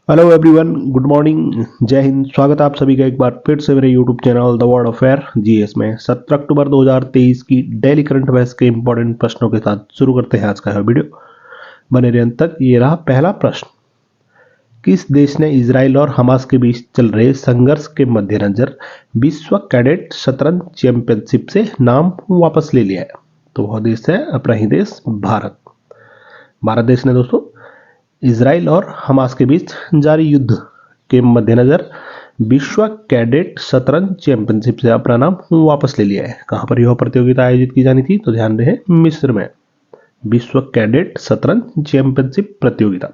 Hello everyone, good morning, जय हिंद। स्वागत है आप सभी का एक बार फिर से मेरे YouTube channel the world affair GS में। 17 अक्टूबर 2023 की डेली करंट अफेयर्स के इंपॉर्टेंट प्रश्नों के साथ शुरू करते हैं आज का यह वीडियो। बने रहिए अंत तक। ये रहा पहला प्रश्न। किस देश ने इजराइल और हमास के बीच चल रहे संघर्ष के मद्देनजर विश्व कैडेट शतरंज चैंपियनशिप से नाम वापस ले लिया है? तो वह देश है अपना ही देश, भारत। भारत देश ने दोस्तों इजराइल और हमास के बीच जारी युद्ध के मद्देनजर विश्व कैडेट शतरंज चैंपियनशिप से अपना नाम वापस ले लिया है। कहां पर यह प्रतियोगिता आयोजित की जानी थी? तो ध्यान रहे, मिस्र में। विश्व कैडेट शतरंज चैंपियनशिप प्रतियोगिता।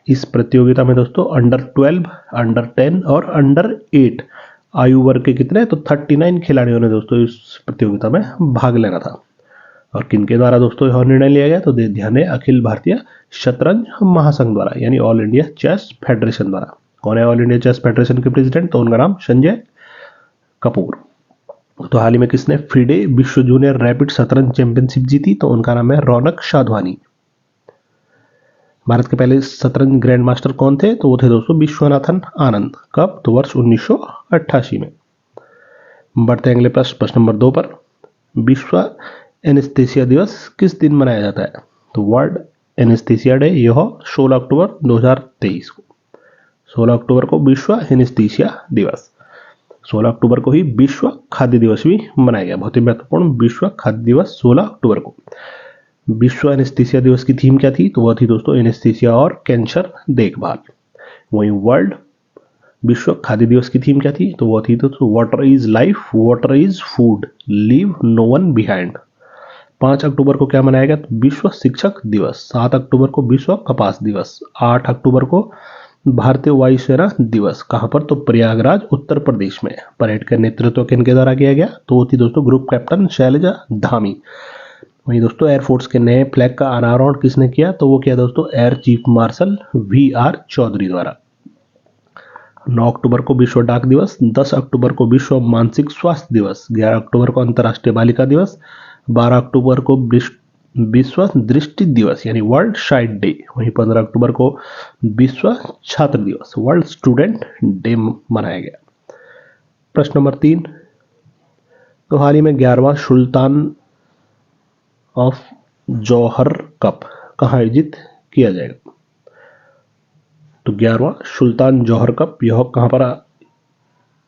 इस प्रतियोगिता में दोस्तों अंडर 12, अंडर 10 और अंडर 8 आयु वर्ग के कितने? तो 39 खिलाड़ियों ने दोस्तों इस प्रतियोगिता में भाग लेना था। और किनके द्वारा दोस्तों यह निर्णय लिया गया? तो ध्यान है, अखिल भारतीय शतरंज महासंघ द्वारा, यानी ऑल इंडिया चेस फेडरेशन द्वारा। कौन है ऑल इंडिया चेस फेडरेशन के प्रेसिडेंट? तो उनका नाम संजय कपूर। तो हाल ही में किसने FIDE विश्व जूनियर रैपिड शतरंज चैंपियनशिप जीती? तो उनका नाम है रौनक साधवानी। भारत के पहले शतरंज ग्रैंड मास्टर कौन थे? तो वो थे दोस्तों विश्वनाथन आनंद। कब? तो वर्ष 1988 में। बढ़ते अगले प्रश्न नंबर 2 पर। विश्व एनेस्थीसिया दिवस किस दिन मनाया जाता है? तो वर्ल्ड एनेस्थीसिया डे यह 16 अक्टूबर 2023 को। 16 अक्टूबर को विश्व एनेस्थीसिया दिवस। 16 अक्टूबर को ही विश्व खाद्य दिवस भी मनाया गया। बहुत ही महत्वपूर्ण, विश्व खाद्य दिवस 16 अक्टूबर को। विश्व एनेस्थीसिया दिवस की थीम क्या थी? तो वह थी दोस्तों एनेस्थीसिया और कैंसर देखभाल। वहीं वर्ल्ड विश्व खाद्य दिवस की थीम क्या थी? तो वह थी दोस्तों water is life, water is food, leave no one behind. 5 अक्टूबर को क्या मनाया गया? तो विश्व शिक्षक दिवस। 7 अक्टूबर को विश्व कपास दिवस। 8 अक्टूबर को भारतीय वायुसेना दिवस। कहां पर? तो प्रयागराज उत्तर प्रदेश में। परेड का नेतृत्व किनके द्वारा किया गया? तो वो थी दोस्तों ग्रुप कैप्टन शैलजा धामी। वहीं दोस्तों एयरफोर्स के नए फ्लैग का अनावरण किसने किया? तो वो किया दोस्तों air chief marshal VR Chaudhary द्वारा। 9 अक्टूबर को विश्व डाक दिवस। 10 अक्टूबर को विश्व मानसिक स्वास्थ्य दिवस। 11 अक्टूबर को अंतर्राष्ट्रीय बालिका दिवस। 12 अक्टूबर को विश्व दृष्टि दिवस यानी वर्ल्ड साइट डे। वहीं 15 अक्टूबर को विश्व छात्र दिवस, वर्ल्ड स्टूडेंट डे मनाया गया। प्रश्न नंबर 3। तो हाल ही में 11वां सुल्तान ऑफ जौहर कप कहाँ आयोजित किया जाएगा? तो 11वां सुल्तान जौहर कप यह कहां पर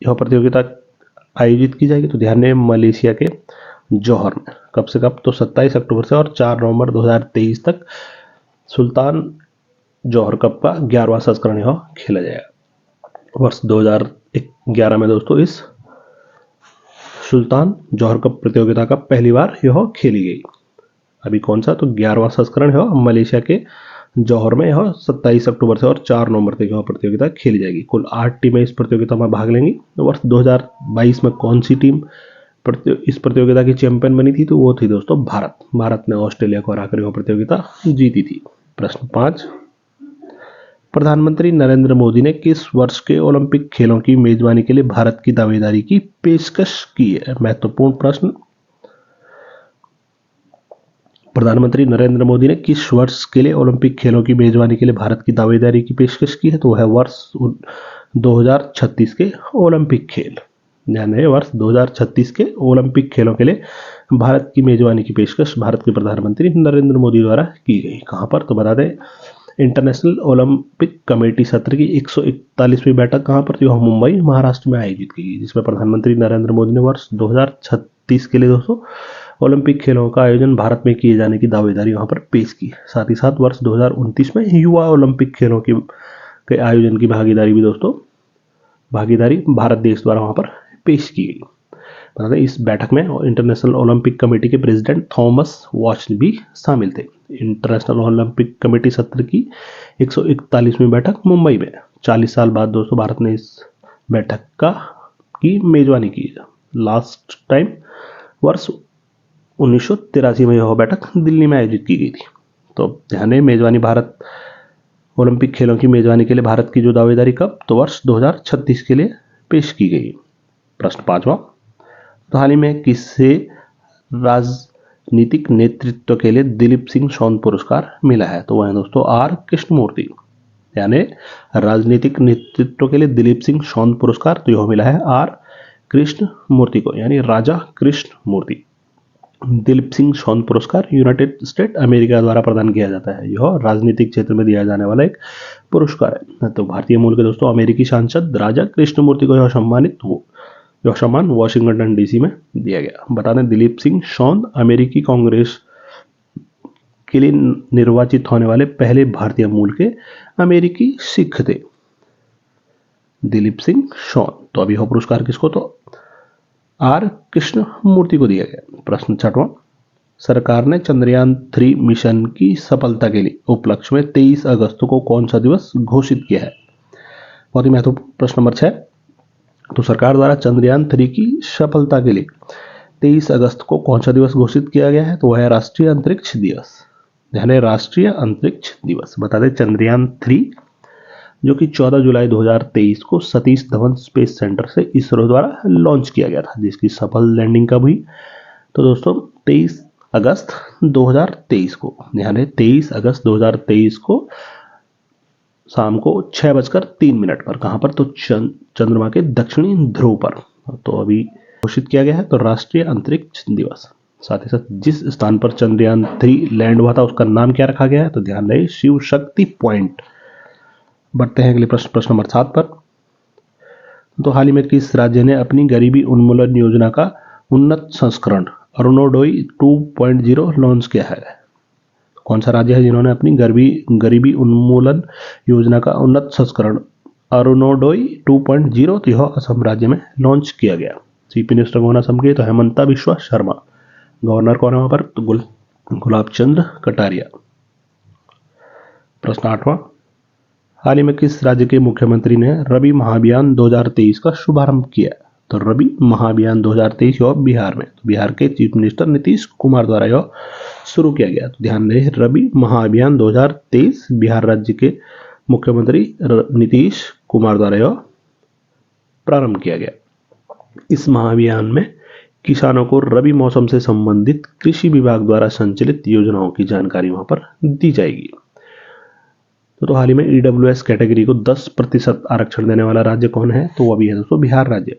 यह प्रतियोगिता आयोजित की जाएगी? तो ध्यान दें, मलेशिया के जौहर में। कब से कब? तो 27 अक्टूबर से और 4 नवंबर 2023 तक सुल्तान जौहर कप का 11वां संस्करण यह खेला जाएगा। वर्ष 2011 में दोस्तों इस सुल्तान जौहर कप प्रतियोगिता का पहली बार यह खेली गई। अभी कौन सा? तो 11वां संस्करण यह मलेशिया के जौहर में यह 27 अक्टूबर से और 4 नवंबर तक यह प्रतियोगिता खेली जाएगी। कुल 8 टीमें इस प्रतियोगिता में भाग लेंगी। वर्ष 2022 में कौन सी टीम इस प्रतियोगिता की चैंपियन बनी थी? तो वो थी दोस्तों भारत। भारत ने ऑस्ट्रेलिया को हराकर यह प्रतियोगिता जीती थी। प्रश्न 5। प्रधानमंत्री नरेंद्र मोदी ने किस वर्ष के ओलंपिक खेलों की मेजबानी के लिए भारत की दावेदारी की पेशकश की है? महत्वपूर्ण प्रश्न। प्रधानमंत्री नरेंद्र मोदी ने किस वर्ष के लिए ओलंपिक खेलों की मेजबानी के लिए भारत की दावेदारी की पेशकश की है? तो है वर्ष 2036 के ओलंपिक खेल। ध्यान रहे, वर्ष 2036 के ओलंपिक खेलों के लिए भारत की मेजबानी की पेशकश भारत के प्रधानमंत्री नरेंद्र मोदी द्वारा की गई। कहां पर? तो बता दें, इंटरनेशनल ओलंपिक कमेटी सत्र की 141वीं बैठक कहां पर थी? वह मुंबई महाराष्ट्र में आयोजित की गई, जिसमें प्रधानमंत्री नरेंद्र मोदी ने वर्ष 2036 के लिए दोस्तों ओलंपिक खेलों का आयोजन भारत में किए जाने की दावेदारी वहां पर पेश की। साथ ही साथ वर्ष 2029 में युवा ओलंपिक खेलों के आयोजन की भागीदारी भी दोस्तों भारत देश द्वारा वहां पर पेश की गई। बता दें, इस बैठक में इंटरनेशनल ओलंपिक कमेटी के प्रेसिडेंट थॉमस वॉच भी शामिल थे। इंटरनेशनल ओलंपिक कमेटी सत्र की 141वीं बैठक मुंबई में। 40 साल बाद दोस्तों भारत ने इस बैठक की मेजबानी की। लास्ट टाइम वर्ष 1983 में यह बैठक दिल्ली में आयोजित की गई थी। तो ध्यान दें, मेजबानी भारत ओलंपिक खेलों की मेजबानी के लिए भारत की जो दावेदारी कब? तो वर्ष 2036 के लिए पेश की गई। प्रश्न 5वां। तो हाल ही में किसे राजनीतिक नेतृत्व के लिए दिलीप सिंह शौन पुरस्कार मिला है? तो वह है दोस्तों R कृष्णमूर्ति। यानी राजनीतिक नेतृत्व के लिए दिलीप सिंह शौन पुरस्कार, तो यह मिला है आर कृष्ण मूर्ति को, यानी राजा कृष्ण मूर्ति। दिलीप सिंह शौन पुरस्कार यूनाइटेड स्टेट अमेरिका द्वारा प्रदान किया जाता है। यह राजनीतिक क्षेत्र में दिया जाने वाला एक पुरस्कार है। तो भारतीय मूल के दोस्तों अमेरिकी सांसद राजा कृष्णमूर्ति को यह सम्मान वॉशिंगटन डीसी में दिया गया। बता दें दिलीप सिंह शौन अमेरिकी कांग्रेस के लिए निर्वाचित होने वाले पहले भारतीय मूल के अमेरिकी सिख थे, दिलीप सिंह शौन। तो अभी यह पुरस्कार किसको, तो आर कृष्ण मूर्ति को दिया गया। प्रश्न 6वां, सरकार ने चंद्रयान 3 मिशन की सफलता के लिए उपलक्ष्य में 23 अगस्त को कौन सा दिवस घोषित किया है? बहुत ही महत्वपूर्ण प्रश्न नंबर 6। तो सरकार द्वारा चंद्रयान 3 की सफलता के लिए 23 अगस्त को कौन सा दिवस घोषित किया गया है? तो वह है राष्ट्रीय अंतरिक्ष दिवस, यानी राष्ट्रीय अंतरिक्ष दिवस। बता दें चंद्रयान 3 जो कि 14 जुलाई 2023 को सतीश धवन स्पेस सेंटर से इसरो द्वारा लॉन्च किया गया था, जिसकी सफल लैंडिंग कब हुई? तो दोस्तों 23 अगस्त 2023 को, यानी 23 अगस्त 2023 को शाम को 6:03 पर। कहां पर? तो चंद्रमा के दक्षिणी ध्रुव पर। तो अभी घोषित किया गया है तो राष्ट्रीय अंतरिक्ष दिवस। साथ ही साथ जिस स्थान पर चंद्रयान 3 लैंड हुआ था उसका नाम क्या रखा गया है? तो ध्यान रहे शिव शक्ति पॉइंट। बढ़ते हैं अगले प्रश्न नंबर 7 पर। तो हाल ही में किस राज्य ने अपनी गरीबी उन्मूलन योजना का उन्नत संस्करण अरुणोदय 2.0 लॉन्च किया है? कौन सा राज्य है जिन्होंने अपनी गरीबी उन्मूलन योजना का उन्नत संस्करण अरुणोदय 2.0 तो यह असम राज्य में लॉन्च किया गया। चीफ मिनिस्टर कौन असम के? तो हेमंता बिश्वा शर्मा। गवर्नर कौन है वहां पर? तो गुलाब चंद्र कटारिया। प्रश्न 8वां, हाल ही में किस राज्य के मुख्यमंत्री ने रबी महाअभियान 2023 का शुभारंभ किया? तो रबी महाअभियान 2023 यह बिहार में, तो बिहार के चीफ मिनिस्टर नीतीश कुमार द्वारा यह शुरू किया गया। तो ध्यान रहे रबी महाअभियान 2023 बिहार राज्य के मुख्यमंत्री नीतीश कुमार द्वारा यह प्रारंभ किया गया। इस महाअभियान में किसानों को रबी मौसम से संबंधित कृषि विभाग द्वारा संचालित योजनाओं की जानकारी वहां पर दी जाएगी। तो हाल ही में ईडब्ल्यूएस कैटेगरी को 10% आरक्षण देने वाला राज्य कौन है? तो वो भी है दोस्तों बिहार राज्य।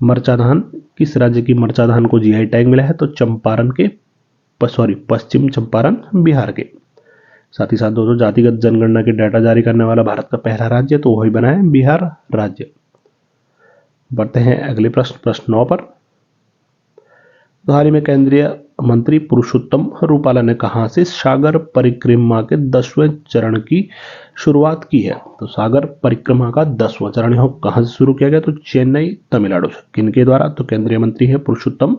मरचा धान, किस राज्य की मरचा धान को जीआई टैग मिला है? तो पश्चिम चंपारण बिहार के। साथ ही साथ दोस्तों जातिगत जनगणना के डाटा जारी करने वाला भारत का पहला राज्य तो वही बना है बिहार राज्य। बढ़ते हैं अगले प्रश्न 9 पर। तो हाल ही में केंद्रीय मंत्री पुरुषोत्तम रूपाला ने कहां से सागर परिक्रमा के 10वें चरण की शुरुआत की है? तो सागर परिक्रमा का 10वां चरण यह कहां से शुरू किया गया? तो चेन्नई तमिलनाडु से। किनके द्वारा? तो केंद्रीय मंत्री है पुरुषोत्तम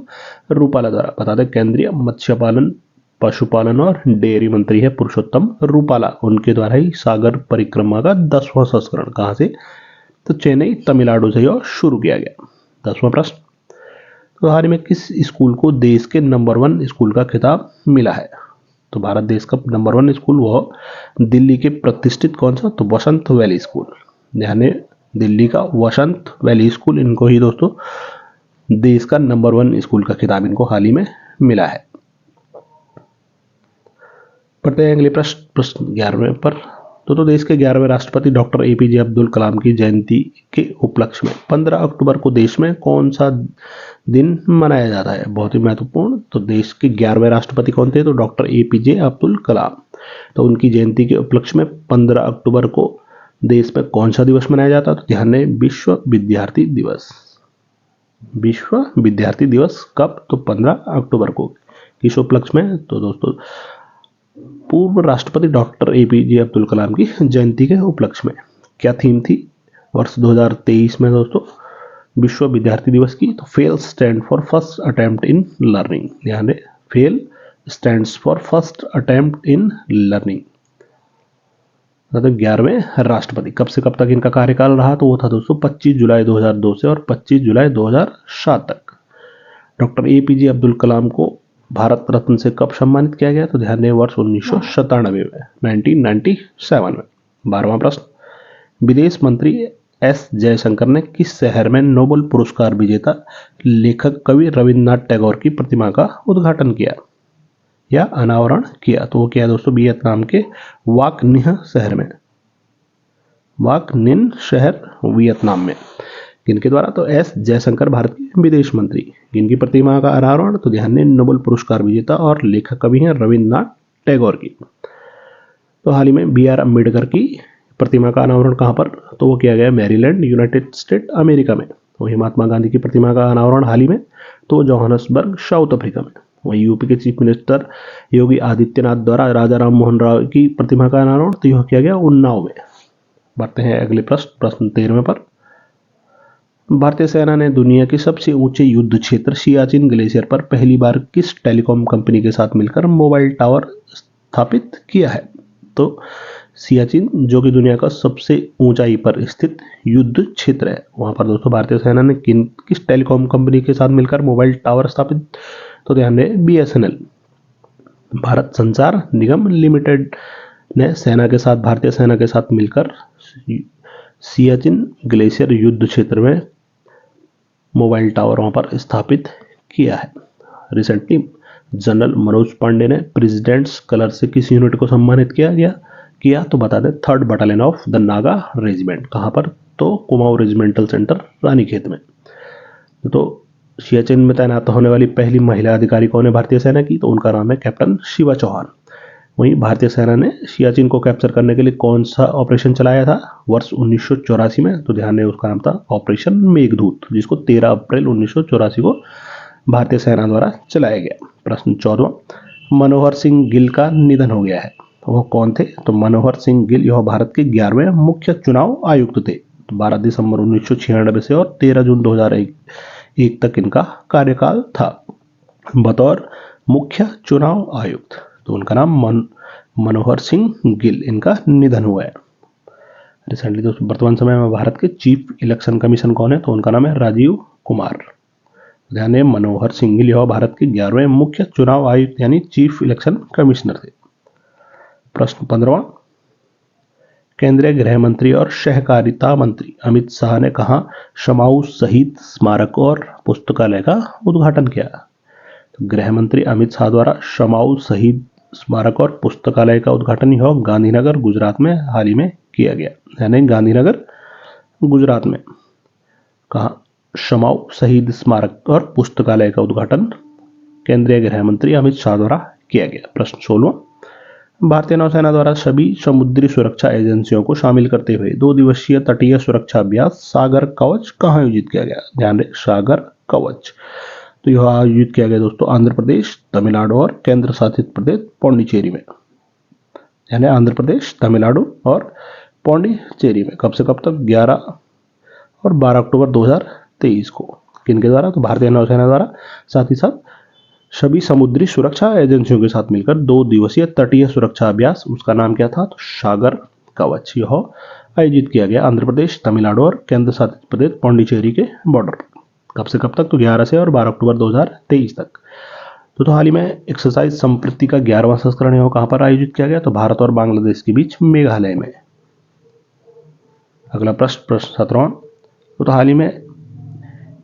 रूपाला द्वारा। बता दें केंद्रीय मत्स्य पालन, पशुपालन और डेयरी मंत्री है पुरुषोत्तम रूपाला। उनके द्वारा ही सागर परिक्रमा का 10वां संस्करण कहां से? तो चेन्नई तमिलनाडु से यह शुरू किया गया। 10वां प्रश्न, तो हाल ही में किस स्कूल को देश के नंबर 1 स्कूल का खिताब मिला है? तो भारत देश का नंबर 1 स्कूल वह दिल्ली के प्रतिष्ठित कौन सा? तो वसंत वैली स्कूल। यानी दिल्ली का वसंत वैली स्कूल, इनको ही दोस्तों देश का नंबर 1 स्कूल का खिताब इनको हाल ही में मिला है। पढ़ते हैं अगले प्रश्न 11वें पर। तो देश के 11वें राष्ट्रपति डॉक्टर एपीजे अब्दुल कलाम की जयंती के उपलक्ष्य में 15 अक्टूबर को देश में कौन सा दिन मनाया जाता है? बहुत ही महत्वपूर्ण। तो देश के 11वें राष्ट्रपति कौन थे? तो डॉक्टर एपीजे अब्दुल कलाम। तो उनकी जयंती के उपलक्ष्य में 15 अक्टूबर को देश में कौन सा दिवस मनाया जाता है? तो ध्यान दें विश्व विद्यार्थी दिवस। विश्व विद्यार्थी दिवस कब? तो 15 अक्टूबर को। किस उपलक्ष्य में? तो दोस्तों पूर्व राष्ट्रपति डॉक्टर एपीजे अब्दुल कलाम की जयंती के उपलक्ष्य में। क्या थीम थी वर्ष 2023 में दोस्तों विश्व विद्यार्थी दिवस की? तो fail stand for first attempt in learning. यानी fail stands for first attempt in learning. 11वें राष्ट्रपति कब से कब तक इनका कार्यकाल रहा? तो वो था दोस्तों 25 जुलाई 2002 से और 25 जुलाई 2007 तक। डॉक्टर एपीजे अब्दुल कलाम को भारत रत्न से कब सम्मानित किया गया? तो ध्यान दें वर्ष 1997 में, 1997 में। 12वां प्रश्न, विदेश मंत्री एस जयशंकर ने किस शहर में नोबेल पुरस्कार विजेता लेखक कवि रविन्द्रनाथ टैगोर की प्रतिमा का उद्घाटन किया? या अनावरण किया? तो वो किया दोस्तों वियतनाम के वाक निह शहर में, वाक निन शहर वियतनाम में। किनके द्वारा? तो एस जयशंकर, भारत के विदेश मंत्री। किनकी प्रतिमा का अनावरण? तो ध्यान दें नोबेल पुरस्कार विजेता और लेखक कवि हैं रविन्द्रनाथ टैगोर की। तो हाल ही में बी आर अम्बेडकर की प्रतिमा का अनावरण कहाँ पर? तो वो किया गया मैरीलैंड, यूनाइटेड स्टेट अमेरिका में। वही महात्मा गांधी की प्रतिमा का अनावरण हाल ही में तो जोहान्सबर्ग, साउथ अफ्रीका में। वही यूपी के चीफ मिनिस्टर योगी आदित्यनाथ द्वारा राजा राम मोहन राय की प्रतिमा का अनावरण तो यह किया गया उन्नाव में। बढ़ते हैं अगले प्रश्न 13वें पर। भारतीय सेना ने दुनिया के सबसे ऊंचे युद्ध क्षेत्र सियाचिन ग्लेशियर पर पहली बार किस टेलीकॉम कंपनी के साथ मिलकर मोबाइल टावर स्थापित किया है? तो सियाचिन जो कि दुनिया का सबसे ऊंचाई पर स्थित युद्ध क्षेत्र है, वहां पर दोस्तों भारतीय सेना ने किस टेलीकॉम कंपनी के साथ मिलकर मोबाइल टावर स्थापित? तो ध्यान दें बीएसएनएल, भारत संचार निगम लिमिटेड ने भारतीय सेना के साथ मिलकर सियाचिन ग्लेशियर युद्ध क्षेत्र में मोबाइल टावर वहां पर स्थापित किया है। रिसेंटली जनरल मनोज पांडे ने प्रेसिडेंट्स कलर से किस यूनिट को सम्मानित किया तो बता दें 3rd battalion of the Naga regiment. कहां पर? तो कुमाऊं रेजिमेंटल सेंटर रानीखेत में। तो सियाचिन में तैनात होने वाली पहली महिला अधिकारी कौन है भारतीय सेना की? तो उनका नाम है कैप्टन शिवा चौहान। वहीं भारतीय सेना ने सियाचिन को कैप्चर करने के लिए कौन सा ऑपरेशन चलाया था वर्ष 1984 में? तो ध्यान दें उसका नाम था ऑपरेशन मेघदूत, जिसको 13 अप्रैल 1984 को भारतीय सेना द्वारा चलाया गया। प्रश्न 14, मनोहर सिंह गिल का निधन हो गया है, वो कौन थे? तो मनोहर सिंह गिल यह भारत के 11वें मुख्य चुनाव आयुक्त थे। तो 12 दिसंबर 1996 से और 13 जून 2001 तक इनका कार्यकाल था बतौर मुख्य चुनाव आयुक्त। तो उनका नाम मनोहर सिंह गिल, इनका निधन हुआ है। रिसेंटली दोस्तों वर्तमान समय में भारत के चीफ इलेक्शन कमीशन कौन है? तो उनका नाम है राजीव कुमार। ध्यान दें मनोहर सिंह गिल यह भारत के 11वें मुख्य चुनाव आयुक्त यानी चीफ इलेक्शन कमिश्नर थे। प्रश्न 15, केंद्रीय गृह मंत्री और सहकारिता मंत्री अमित शाह ने कहा शमाऊ शहीद स्मारक और पुस्तकालय का उद्घाटन किया? तो गृह मंत्री अमित शाह द्वारा शमाऊ शहीद स्मारक और पुस्तकालय का उद्घाटन यह गांधीनगर गुजरात में हाल ही में किया गया। यानी गांधीनगर गुजरात में कहा शमाऊ शहीद स्मारक और पुस्तकालय का उद्घाटन केंद्रीय गृह मंत्री अमित शाह द्वारा किया गया। प्रश्न 16, भारतीय नौसेना द्वारा सभी समुद्री सुरक्षा एजेंसियों को शामिल करते हुए 2 दिवसीय तटीय सुरक्षा अभ्यास सागर कवच कहाँ आयोजित किया गया? ध्यान दें सागर कवच तो यह आयोजित किया गया दोस्तों आंध्र प्रदेश, तमिलनाडु और केंद्र शासित प्रदेश पौंडीचेरी में। यानी आंध्र प्रदेश, तमिलनाडु और पौंडीचेरी में। कब से कब तक? 11 और 12 अक्टूबर 2023 को। किनके द्वारा? तो भारतीय नौसेना द्वारा, साथ ही साथ सभी समुद्री सुरक्षा एजेंसियों के साथ मिलकर 2 दिवसीय तटीय सुरक्षा अभ्यास, उसका नाम क्या था? तो सागर कवच, यह आयोजित किया गया आंध्र प्रदेश, तमिलनाडु और केंद्र शासित प्रदेश पौंडीचेरी के बॉर्डर पर। कब से कब तक? तो 11 से और 12 अक्टूबर 2023 तक। तो हाल ही में एक्सरसाइज संप्रति का 11वां संस्करण यह कहां पर आयोजित किया गया? तो भारत और बांग्लादेश के बीच मेघालय में। अगला प्रश्न 17, तो हाल ही में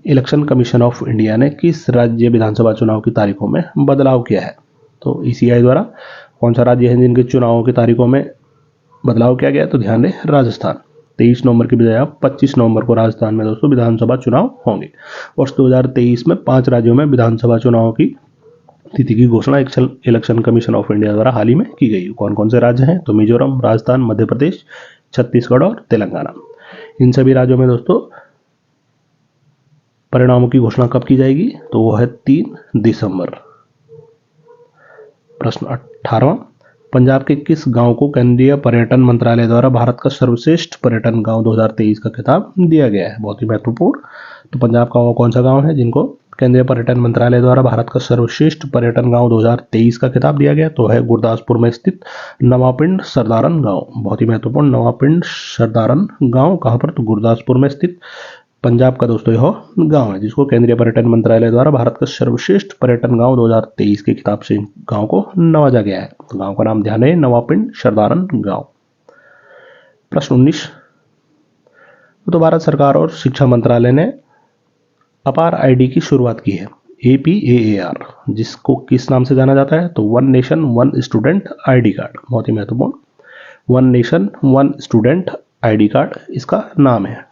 इलेक्शन कमीशन ऑफ इंडिया ने किस राज्य विधानसभा चुनाव की तारीखों में बदलाव किया है? तो ईसीआई द्वारा कौन सा राज्य है जिनके चुनावों की तारीखों में बदलाव किया गया? तो ध्यान दें राजस्थान। 23 नवंबर की बजाय 25 नवंबर को राजस्थान में दोस्तों विधानसभा चुनाव होंगे। वर्ष 2023 में 5 राज्यों में विधानसभा चुनाव की तिथि की घोषणा इलेक्शन कमीशन ऑफ इंडिया द्वारा हाल ही में की गई। कौन कौन से राज्य हैं? तो मिजोरम, राजस्थान, मध्य प्रदेश, छत्तीसगढ़ और तेलंगाना। इन सभी राज्यों में दोस्तों परिणामों की घोषणा कब की जाएगी? तो वो है 3 दिसंबर। प्रश्न 18, पंजाब के किस गांव को केंद्रीय पर्यटन मंत्रालय द्वारा भारत का सर्वश्रेष्ठ पर्यटन गांव 2023 का खिताब दिया गया है? बहुत ही महत्वपूर्ण। तो पंजाब का वो कौन सा गांव है जिनको केंद्रीय पर्यटन मंत्रालय द्वारा भारत का सर्वश्रेष्ठ पर्यटन गांव 2023 का खिताब दिया गया? तो है गुरदासपुर में स्थित नवापिंड सरदारन गांव। बहुत ही महत्वपूर्ण, नवापिंड सरदारन गांव कहां पर? तो गुरदासपुर में स्थित पंजाब का दोस्तों यह गांव है जिसको केंद्रीय पर्यटन मंत्रालय द्वारा भारत का सर्वश्रेष्ठ पर्यटन गांव 2023 के खिताब से गांव को नवाजा गया है। तो गांव का नाम ध्यान है नवापिंड सरदारन गांव। प्रश्न 19, तो भारत सरकार और शिक्षा मंत्रालय ने अपार आईडी की शुरुआत की है। APAAR, जिसको किस नाम से जाना जाता है? तो one nation one student ID card, बहुत ही महत्वपूर्ण, one nation one student ID card इसका नाम है।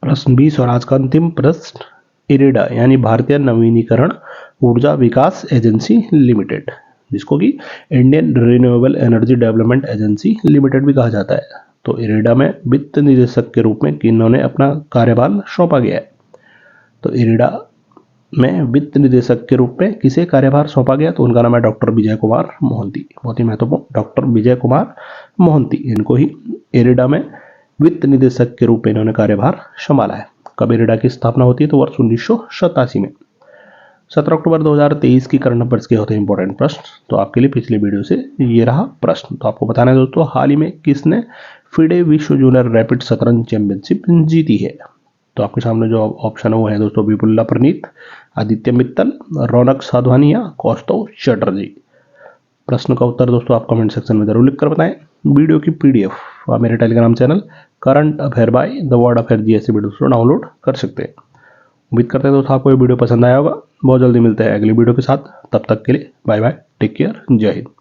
प्रश्न 20 और आज का अंतिम प्रश्न, इरेडा यानी भारतीय नवीनीकरण ऊर्जा विकास एजेंसी लिमिटेड, जिसको कि Indian renewable energy development agency limited भी कहा जाता है, तो इरेडा में वित्त निदेशक के रूप में किन्होंने अपना कार्यभार सौंपा गया है? तो इरेडा में वित्त निदेशक के रूप में किसे कार्यभार सौंपा गया? तो उनका नाम है डॉक्टर विजय कुमार मोहंती, बहुत ही महत्वपूर्ण, डॉक्टर विजय कुमार मोहंती, इनको ही इरेडा में वित्त निदेशक के रूप में इन्होंने कार्यभार संभाला है। कब इरेडा की स्थापना होती है? तो वर्ष 1987 में। 17 अक्टूबर 2023 की करंट अफेयर्स के होते हैं इंपॉर्टेंट प्रश्न, तो आपके लिए पिछले वीडियो से ये रहा प्रश्न। तो आपको बताना है दोस्तों, हाल ही में किसने फिडे विश्व जूनियर रैपिड शतरंज चैंपियनशिप जीती है? तो आपके सामने जो ऑप्शन है वो है दोस्तों विपुल्ला प्रणीत, आदित्य मित्तल, रौनक साधवानी या कौस्तव चटर्जी। प्रश्न का उत्तर दोस्तों आप कमेंट सेक्शन में जरूर लिख कर बताएं। वीडियो की PDF आप मेरे Telegram channel current affair by the world affair GS video को डाउनलोड कर सकते हैं। उम्मीद करते हैं दोस्तों आपको ये वीडियो पसंद आया होगा। बहुत जल्दी मिलते हैं अगली वीडियो के साथ, तब तक के लिए बाय बाय, टेक केयर, जय हिंद।